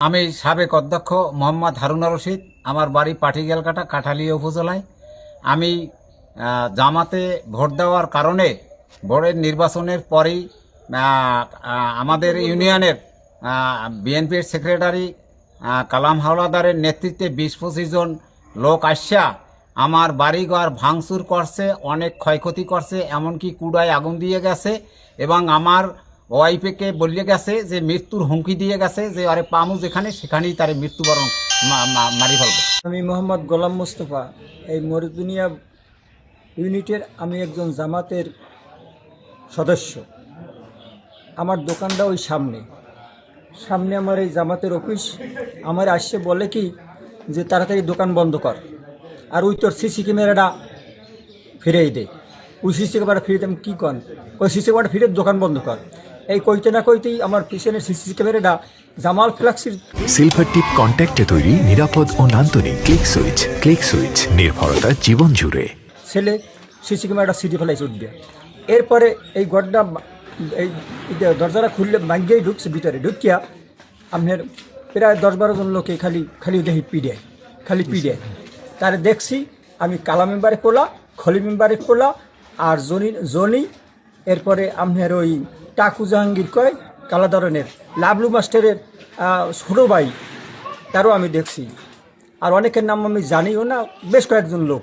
আমি সাবেক অধ্যক্ষ মোহাম্মদ হারুনা রশিদ। আমার বাড়ি পাটিগেলকাটা, কাঠালিয়া উপজেলায়। আমি জামাতে ভোট দেওয়ার কারণে ভোটের নির্বাচনের পরেই আমাদের ইউনিয়নের বিএনপির সেক্রেটারি কালাম হাওলাদারের নেতৃত্বে ২০-২৫ জন লোক আসা আমার বাড়িঘর ভাঙচুর করছে, অনেক ক্ষয়ক্ষতি করছে, এমনকি কুড়ায় আগুন দিয়ে গেছে এবং আমার ওয়াইফকে বলে গেছে যে মৃত্যুর হুমকি দিয়ে গেছে যে আরে পামু যেখানে সেখানেই তার মৃত্যুবরণ মারি ফেলবো। আমি মোহাম্মদ গোলাম মোস্তফা, এই মরুদুনিয়া ইউনিটের আমি একজন জামাতের সদস্য। আমার দোকানটা ওই সামনে আমার এই জামাতের অফিস। আমার আসছে বলে কি যে তাড়াতাড়ি দোকান বন্ধ কর, আর ওই তোর সিসি ক্যামেরাটা ফিরেই দে। ওই সিসি ক্যামেরা ফিরে দেন কী কন, ওই সিসি ক্যামেরা ফিরে দোকান বন্ধ কর। এই কইতে না কইতেই আমার পিছনের সিসি ক্যামেরাটা জামাল ফ্ল্যাক্সির সিলভার টিপ কন্ট্যাক্টে তৈরি নিরাপদ ও নান্দনিক ক্লিক সুইচ নির্ভরতা জীবন জুড়ে। ছেলে সিসি ক্যামেরাটা সিটি ফেলাই উঠবে। এরপরে এই গড্ডা এই দরজাটা খুললে ভাঙ্গিয়েই ঢুকছে, ভিতরে ঢুকিয়া আপনার প্রায় ১০-১২ জন লোকে খালি দেখি পিড়ে তারে দেখছি। আমি কালা মেম্বারে পোলা, খলি মেম্বারে পোলা, আর জনি এরপরে আপনার ওই টাকু জাহাঙ্গীর কয় কালা ধরনের লাবলু মাস্টারের ছোটো ভাই, তারও আমি দেখছি। আর অনেকের নাম আমি জানিও না, বেশ কয়েকজন লোক।